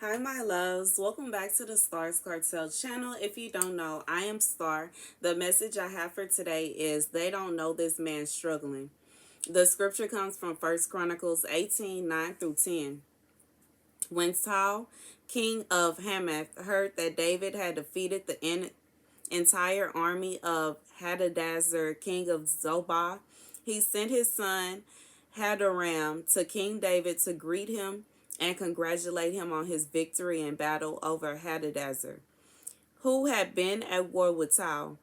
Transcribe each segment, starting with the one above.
Hi, my loves. Welcome back to the Starscartel channel. If you don't know, I am Star. The message I have for today is they don't know this man struggling. The scripture comes from First Chronicles 18:9-10. When Saul, king of Hamath, heard that David had defeated the entire army of Hadadezer, king of Zobah, he sent his son Hadaram to King David to greet him and congratulate him on his victory in battle over Hadadezer, who had been at war with Saul.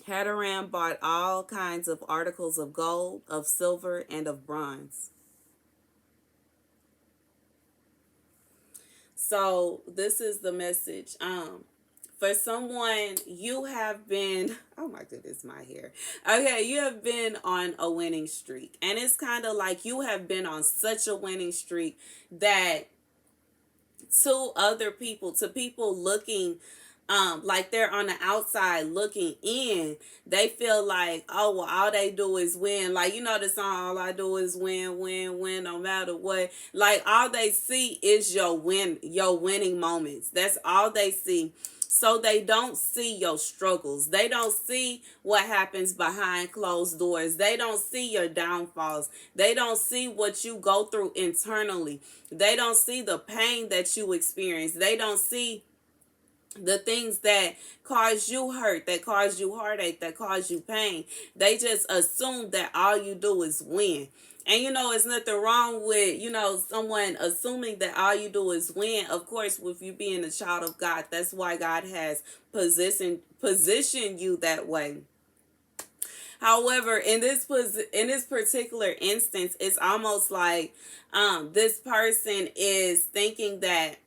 Hadaram bought all kinds of articles of gold, of silver, and of bronze. So this is the message. For someone, you have been, oh my goodness, my hair. Okay, you have been on a winning streak. And it's kind of like you have been on such a winning streak that to people looking like they're on the outside looking in, they feel like, oh well, all they do is win. Like, you know the song, all I do is win, win, win, no matter what. Like, all they see is your winning moments. That's all they see. So they don't see your struggles. They don't see what happens behind closed doors. They don't see your downfalls. They don't see what you go through internally. They don't see the pain that you experience. They don't see the things that cause you hurt, that cause you heartache, that cause you pain. They just assume that all you do is win. And it's nothing wrong with, someone assuming that all you do is win. Of course, with you being a child of God, that's why God has positioned you that way. However, in this particular instance, it's almost like this person is thinking that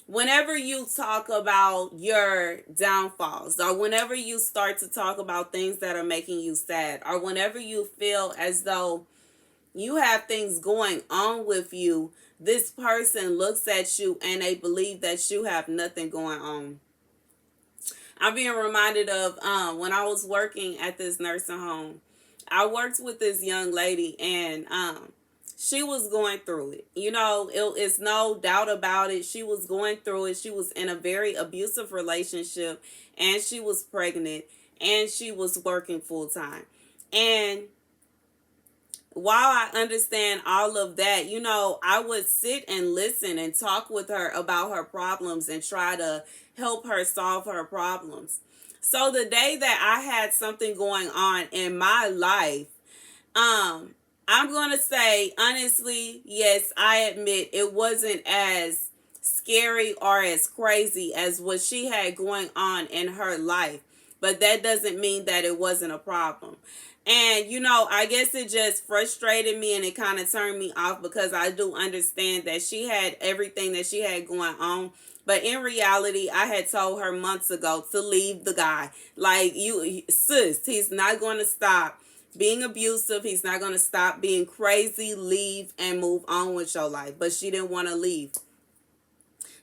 whenever you talk about your downfalls, or whenever you start to talk about things that are making you sad, or whenever you feel as though you have things going on with you, this person looks at you and they believe that you have nothing going on. I'm being reminded of when I was working at this nursing home. I worked with this young lady, and she was going through it. It's no doubt about it. She was going through it. She was in a very abusive relationship, and she was pregnant, and she was working full time. And while I understand all of that, I would sit and listen and talk with her about her problems and try to help her solve her problems. So the day that I had something going on in my life, I'm going to say, honestly, yes, I admit it wasn't as scary or as crazy as what she had going on in her life. But that doesn't mean that it wasn't a problem. And, I guess it just frustrated me and it kind of turned me off, because I do understand that she had everything that she had going on. But in reality, I had told her months ago to leave the guy. Like, sis, he's not going to stop being abusive. He's not going to stop being crazy. Leave and move on with your life. But she didn't want to leave.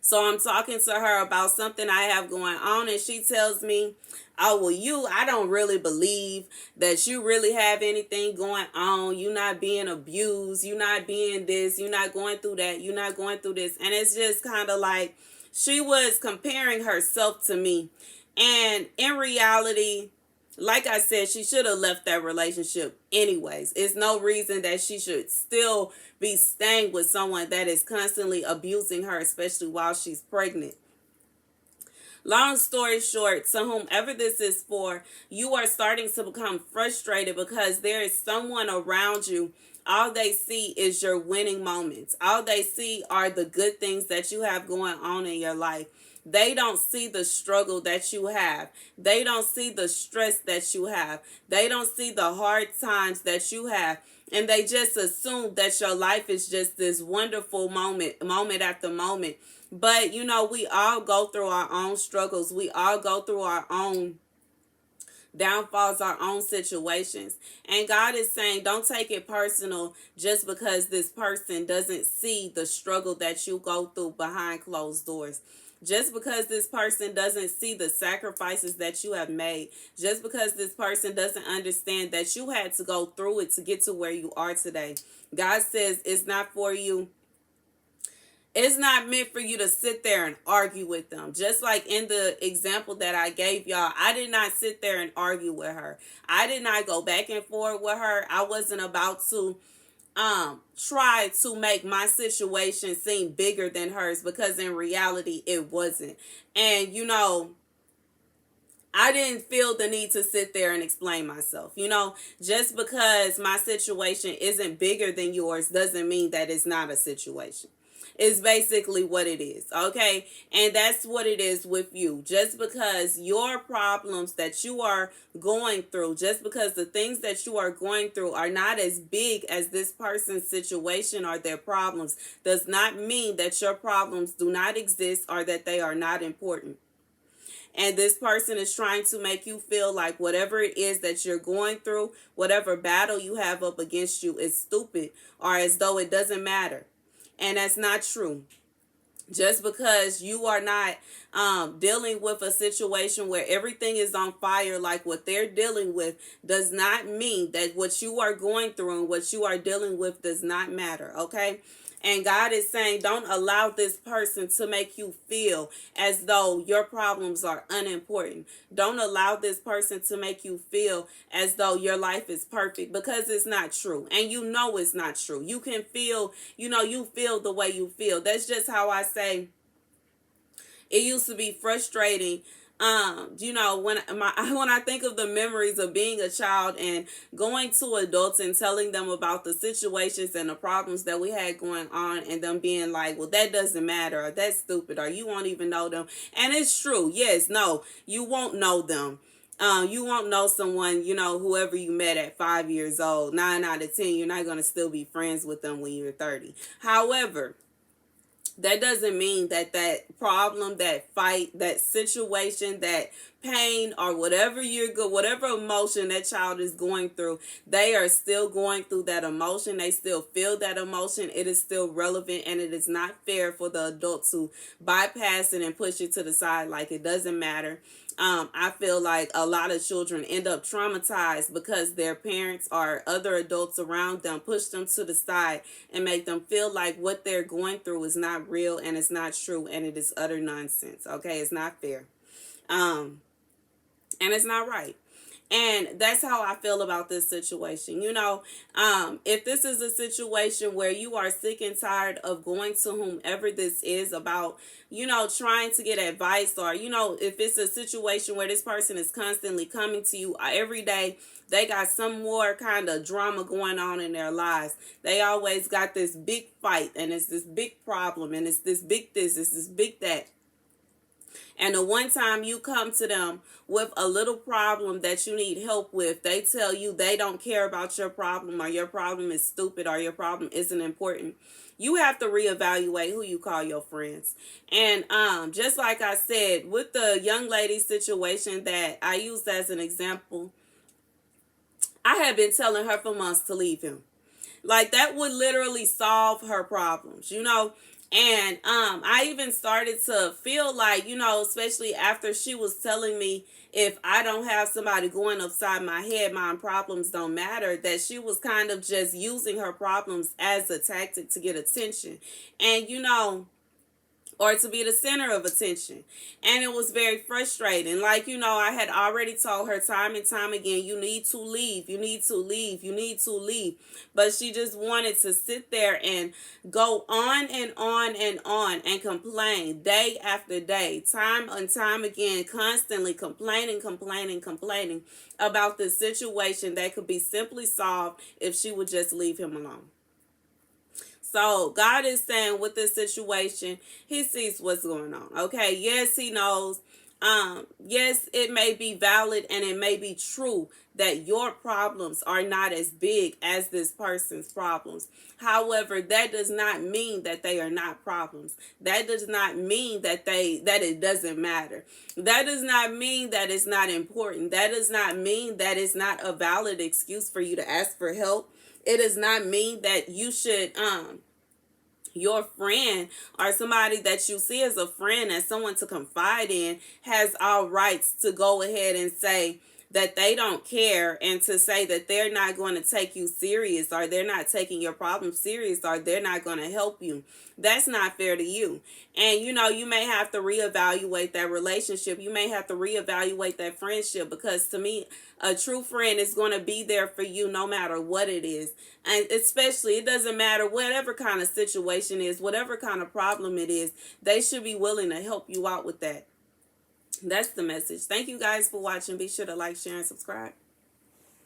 So I'm talking to her about something I have going on, and she tells me, oh, well, I don't really believe that you really have anything going on. You're not being abused. You're not being this. You're not going through that. You're not going through this. And it's just kind of like she was comparing herself to me. And in reality, like I said, she should have left that relationship anyways. It's no reason that she should still be staying with someone that is constantly abusing her, especially while she's pregnant. Long story short, to whomever this is for, you are starting to become frustrated because there is someone around you. All they see is your winning moments. All they see are the good things that you have going on in your life. They don't see the struggle that you have. They don't see the stress that you have. They don't see the hard times that you have. And they just assume that your life is just this wonderful moment after moment. But, we all go through our own struggles. We all go through our own downfalls, our own situations. And God is saying, don't take it personal just because this person doesn't see the struggle that you go through behind closed doors. Just because this person doesn't see the sacrifices that you have made. Just because this person doesn't understand that you had to go through it to get to where you are today. God says it's not for you It's not meant for you to sit there and argue with them. Just like in the example that I gave y'all, I did not sit there and argue with her. I did not go back and forth with her. I wasn't about to try to make my situation seem bigger than hers, because in reality it wasn't. And I didn't feel the need to sit there and explain myself. Just because my situation isn't bigger than yours doesn't mean that it's not a situation. It's basically what it is, okay? And that's what it is with you. Just because your problems that you are going through, just because the things that you are going through are not as big as this person's situation or their problems, does not mean that your problems do not exist or that they are not important. And this person is trying to make you feel like whatever it is that you're going through, whatever battle you have up against you, is stupid, or as though it doesn't matter. And that's not true. Just because you are not dealing with a situation where everything is on fire like what they're dealing with, does not mean that what you are going through and what you are dealing with does not matter, okay? And God is saying, don't allow this person to make you feel as though your problems are unimportant. Don't allow this person to make you feel as though your life is perfect, because it's not true. And you know it's not true. You can feel, you feel the way you feel. That's just how I say it used to be frustrating. When I think of the memories of being a child and going to adults and telling them about the situations and the problems that we had going on, and them being like, well, that doesn't matter, or that's stupid, or you won't even know them. And it's true. Yes, no, you won't know them. You won't know someone, whoever you met at 5 years old, 9 out of 10, you're not going to still be friends with them when you're 30. However, that doesn't mean that problem, that fight, that situation, that pain, or whatever whatever emotion that child is going through, they are still going through that emotion. They still feel that emotion. It is still relevant, and it is not fair for the adult to bypass it and push it to the side like it doesn't matter. I feel like a lot of children end up traumatized because their parents or other adults around them push them to the side and make them feel like what they're going through is not real, and it's not true, and it is utter nonsense. Okay, it's not fair. And it's not right. And that's how I feel about this situation. If this is a situation where you are sick and tired of going to whomever this is about, trying to get advice, or, if it's a situation where this person is constantly coming to you every day, they got some more kind of drama going on in their lives. They always got this big fight, and it's this big problem, and it's this big this, it's this big that. And the one time you come to them with a little problem that you need help with, they tell you they don't care about your problem, or your problem is stupid, or your problem isn't important. You have to reevaluate who you call your friends. And just like I said, with the young lady situation that I used as an example, I had been telling her for months to leave him. Like, that would literally solve her problems, And I even started to feel like, especially after she was telling me, if I don't have somebody going upside my head, my problems don't matter, that she was kind of just using her problems as a tactic to get attention. And, or to be the center of attention. And it was very frustrating. Like, I had already told her time and time again, you need to leave, you need to leave, you need to leave. But she just wanted to sit there and go on and on and on and complain day after day, time and time again, constantly complaining about the situation that could be simply solved if she would just leave him alone. So God is saying with this situation, he sees what's going on. Okay. Yes, he knows. Yes, it may be valid and it may be true that your problems are not as big as this person's problems. However, that does not mean that they are not problems. That does not mean that it doesn't matter. That does not mean that it's not important. That does not mean that it's not a valid excuse for you to ask for help. It does not mean that you should your friend or somebody that you see as a friend, as someone to confide in, has all rights to go ahead and say, that they don't care, and to say that they're not going to take you serious, or they're not taking your problem serious, or they're not going to help you. That's not fair to you. And you know, you may have to reevaluate that relationship. You may have to reevaluate that friendship, because to me, a true friend is going to be there for you no matter what it is. And especially, it doesn't matter whatever kind of situation is, whatever kind of problem it is, they should be willing to help you out with that. That's the message. Thank you guys for watching. Be sure to like, share, and subscribe.